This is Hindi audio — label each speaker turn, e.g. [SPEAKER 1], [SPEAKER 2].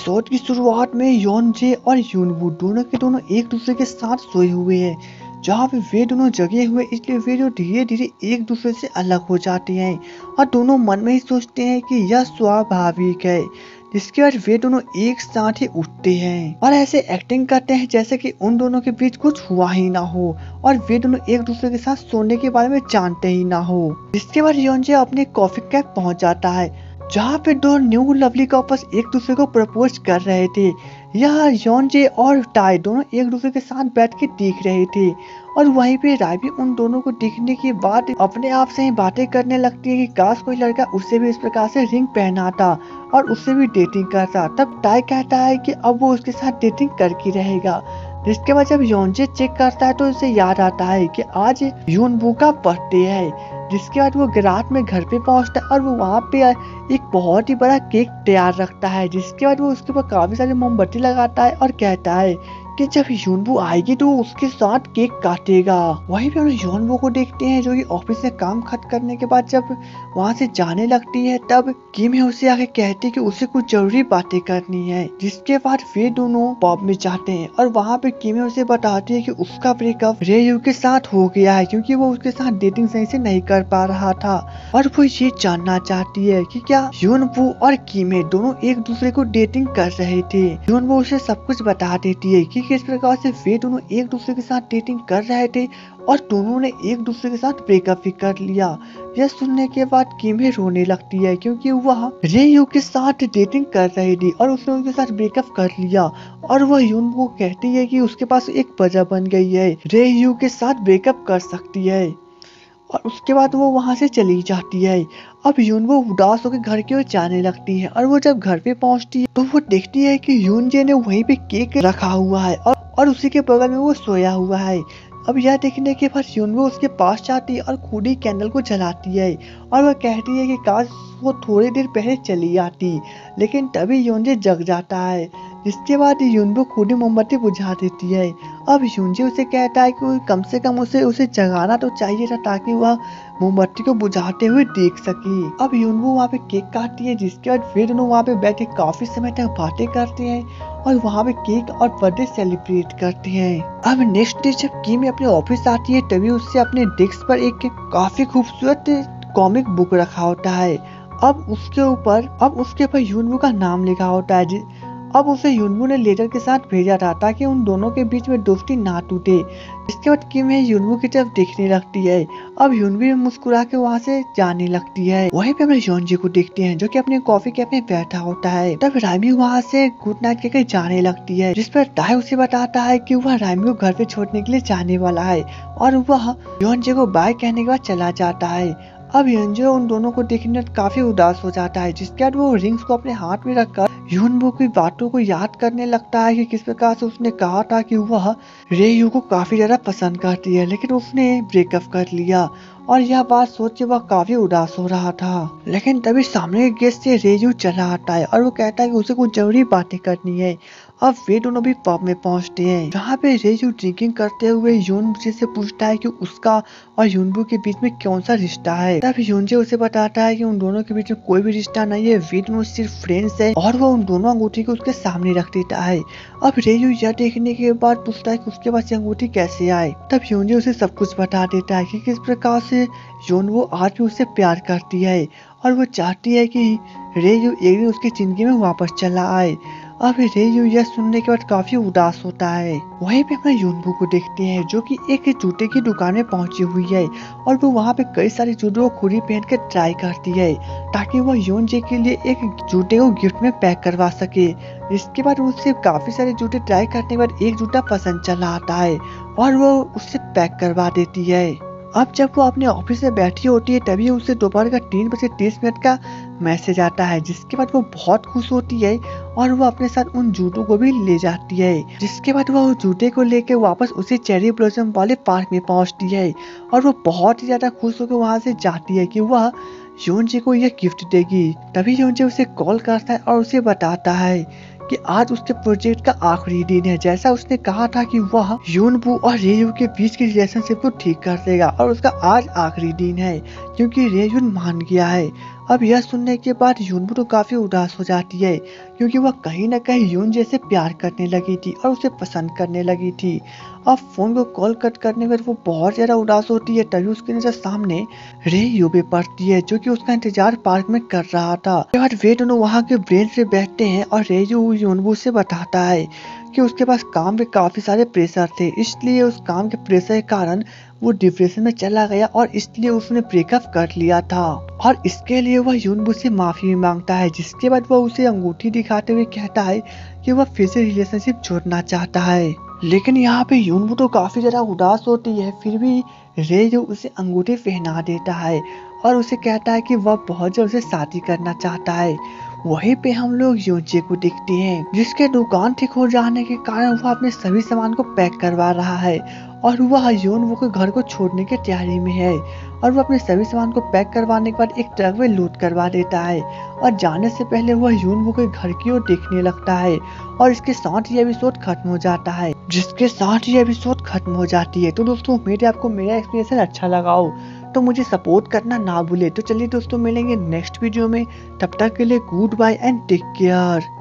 [SPEAKER 1] एपिसोड की शुरुआत में योनजे और यूनवू दोनों के दोनों एक दूसरे के साथ सोए हुए हैं, जहाँ पे वे दोनों जगे हुए, इसलिए वे जो धीरे धीरे एक दूसरे से अलग हो जाते हैं और दोनों मन में ही सोचते हैं कि यह स्वाभाविक है। जिसके बाद वे दोनों एक साथ ही उठते हैं और ऐसे एक्टिंग करते हैं जैसे कि उन दोनों के बीच कुछ हुआ ही ना हो और वे दोनों एक दूसरे के साथ सोने के बारे में जानते ही ना हो। जिसके बाद योनजे अपने कॉफी कैफ पहुंच जाता है, जहाँ पे दो न्यू लवली कपल्स एक दूसरे को प्रपोज कर रहे थे। यह योनजे और टाई दोनों एक दूसरे के साथ बैठ के देख रहे थे और वहीं पे राय भी उन दोनों को देखने के बाद अपने आप से ही बातें करने लगती है कि काश कोई लड़का उससे भी इस प्रकार से रिंग पहनाता और उससे भी डेटिंग करता। तब टाई कहता है कि अब वो उसके साथ डेटिंग करके रहेगा। जिसके बाद जब योनजे चेक करता है तो उसे याद आता है कि आज यूनवू का बर्थडे है। जिसके बाद वो रात में घर पे पहुंचता है और वो वहाँ पे एक बहुत ही बड़ा केक तैयार रखता है। जिसके बाद वो उसके ऊपर काफी सारी मोमबत्ती लगाता है और कहता है कि जब यूनवू आएगी तो उसके साथ केक काटेगा। वहीं पे हम यूनवू को देखते हैं जो कि ऑफिस से काम खत्म करने के बाद जब वहाँ से जाने लगती है, तब किम उसे आगे कहती है कि उसे कुछ जरूरी बातें करनी है। जिसके बाद वे दोनों पब में जाते हैं और वहाँ पे किम उसे बताती है कि उसका ब्रेकअप रेयू के साथ हो गया है क्योंकि वो उसके साथ डेटिंग सही से नहीं कर पा रहा था और वो ये जानना चाहती है कि क्या यूनवू और किम दोनों एक दूसरे को डेटिंग कर रहे थे। यूनवू उसे सब कुछ बता देती है कि किस प्रकार से वे दोनों एक दूसरे के साथ डेटिंग कर रहे थे और दोनों ने एक दूसरे के साथ ब्रेकअप भी कर लिया। यह सुनने के बाद किम रोने लगती है क्योंकि वह रेयू के साथ डेटिंग कर रही थी और उसने उनके साथ ब्रेकअप कर लिया और वह यूनवू को कहती है कि उसके पास एक वजह बन गई है, रेयू के साथ ब्रेकअप कर सकती है और उसके बाद वो वहाँ से चली जाती है। अब यूनवू उदास होकर घर की ओर जाने लगती है और वो जब घर पे पहुँचती है तो वो देखती है कि यूनजे ने वहीं पे केक रखा हुआ है और उसी के बगल में वो सोया हुआ है। अब यह देखने के बाद यूनवू उसके पास जाती है और खुद ही कैंडल को जलाती है और वह कहती है कि काश वो थोड़ी देर पहले चली आती, लेकिन तभी योनजे जग जाता है। जिसके बाद यूनवू खुद ही मोमबत्ती बुझा देती है। अब यूनजे उसे कहता है कि कम से कम उसे जगाना तो चाहिए था ताकि वह मोमबत्ती को बुझाते हुए देख सके। अब यूनवू वहाँ पे केक काटती है, जिसके बाद वे दोनों वहाँ पे बैठे काफी समय तक बातें करते हैं और वहाँ पे केक और बर्थडे सेलिब्रेट करते हैं। अब नेक्स्ट डे जब किम अपने ऑफिस आती है तभी उससे अपने डेस्क पर एक काफी खूबसूरत कॉमिक बुक रखा होता है। अब उसके ऊपर यूनवू का नाम लिखा होता है। अब उसे यूनवू ने लेटर के साथ भेजा था ताकि उन दोनों के बीच में दोस्ती ना टूटे। इसके बाद किम यूनवू की तरफ देखने लगती है। अब यूनवू भी मुस्कुरा के वहाँ से जाने लगती है। वहीं पे हम योनजे को देखते हैं जो कि अपने कॉफी कैफ में बैठा होता है। तब राइमी वहाँ से गुड नाइट कहकर जाने लगती है, जिस पर टाई उसे बताता है कि वह राइमी को घर पे छोड़ने के लिए जाने वाला है और वह योनजे को बाय कहने के बाद चला जाता है। अब योनजे उन दोनों को देखने काफी उदास हो जाता है, जिसके बाद वो रिंग्स को अपने हाथ में रखकर यूनवू की बातों को याद करने लगता है कि किस प्रकार से उसने कहा था कि वह रेयू को काफी ज्यादा पसंद करती है, लेकिन उसने ब्रेकअप कर लिया और यह बात सोच के वह काफी उदास हो रहा था। लेकिन तभी सामने के गेट से रेयू चला आता है और वो कहता है कि उसे कुछ जरूरी बातें करनी है। अब वे दोनों भी पब में पहुंचते हैं, जहाँ पे रेयू ड्रिंकिंग करते हुए यूनजे से पूछता है कि उसका और यूनवू के बीच में कौन सा रिश्ता है। तब यूनजे उसे बताता है कि उन दोनों के बीच में कोई भी रिश्ता नहीं है, वे दोनों सिर्फ फ्रेंड्स है और वो उन दोनों अंगूठी को उसके सामने रख देता है। अब रेयू यह देखने के बाद पूछता है कि उसके पास अंगूठी कैसे आए। तब यूनजे उसे सब कुछ बता देता है कि किस प्रकार से यूनवू आज भी उससे प्यार करती है और वो चाहती है कि रेयू एक दिन उसकी जिंदगी में वापस चला आए। अब रेयू यह सुनने के बाद काफी उदास होता है। वहीं पे हम यूनवू को देखते हैं जो कि एक जूते की दुकान में पहुंची हुई है और वो वहाँ पे कई सारे जूतों को खुद ही पहन कर ट्राई करती है ताकि वो योनजे के लिए एक जूते को गिफ्ट में पैक करवा सके। इसके बाद उससे काफी सारे जूते ट्राई करने के बाद एक जूता पसंद चला आता है और वो उससे पैक करवा देती है। अब जब वो अपने ऑफिस में बैठी होती है तभी उसे दोपहर का 3:30 का मैसेज आता है, जिसके बाद वो बहुत खुश होती है और वो अपने साथ उन जूतों को भी ले जाती है। जिसके बाद वो जूते को लेकर वापस उसी चेरी ब्लॉसम वाले पार्क में पहुंचती है और वो बहुत ही ज्यादा खुश होकर वहां से जाती है कि वह योनजे को यह गिफ्ट देगी। तभी योनजे उसे कॉल करता है और उसे बताता है कि आज उसके प्रोजेक्ट का आखिरी दिन है। जैसा उसने कहा था कि वह यूनबू और रेयू के बीच की रिलेशनशिप को ठीक कर देगा और उसका आज आखिरी दिन है क्योंकि रेयून मान गया है। अब यह सुनने के बाद यूनबू तो काफी उदास हो जाती है क्योंकि वह कहीं न कहीं यून जैसे प्यार करने लगी थी और उसे पसंद करने लगी थी। अब फोन को कॉल कट करने पर वो बहुत ज्यादा उदास होती है, तभी उसकी नजर सामने रेयू पे पड़ती है जो कि उसका इंतजार पार्क में कर रहा था। उसके बाद वे दोनों वहाँ के बेंच पे बैठते हैं और रेयू यूनबू से बताता है कि उसके पास काम के काफी सारे प्रेशर थे, इसलिए उस काम के प्रेशर के कारण वो डिप्रेशन में चला गया और इसलिए उसने ब्रेकअप कर लिया था और इसके लिए वह यूनबू से माफी भी मांगता है। जिसके बाद वह उसे अंगूठी दिखाते हुए कहता है कि वह फिर से रिलेशनशिप जोड़ना चाहता है। लेकिन यहाँ पे यूनबू तो काफी ज्यादा उदास होती है, फिर भी रेयू उसे अंगूठी पहना देता है और उसे कहता है कि वह बहुत जल्द उसे शादी करना चाहता है। वहीं पे हम लोग योंचे को देखते हैं जिसके दुकान ठीक हो जाने के कारण वह अपने सभी सामान को पैक करवा रहा है और वह यूनबू के घर को छोड़ने की तैयारी में है और वह अपने सभी सामान को पैक करवाने के बाद एक ट्रक में लोड करवा देता है और जाने से पहले वह यूनबू के घर की ओर देखने लगता है और इसके साथ ये एपिसोड खत्म हो जाता है। जिसके साथ ये एपिसोड खत्म हो जाती है। तो दोस्तों उम्मीद है आपको मेरा एक्सपीरियंस अच्छा लगा हो, तो मुझे सपोर्ट करना ना भूले। तो चलिए दोस्तों मिलेंगे नेक्स्ट वीडियो में, तब तक के लिए goodbye and take care.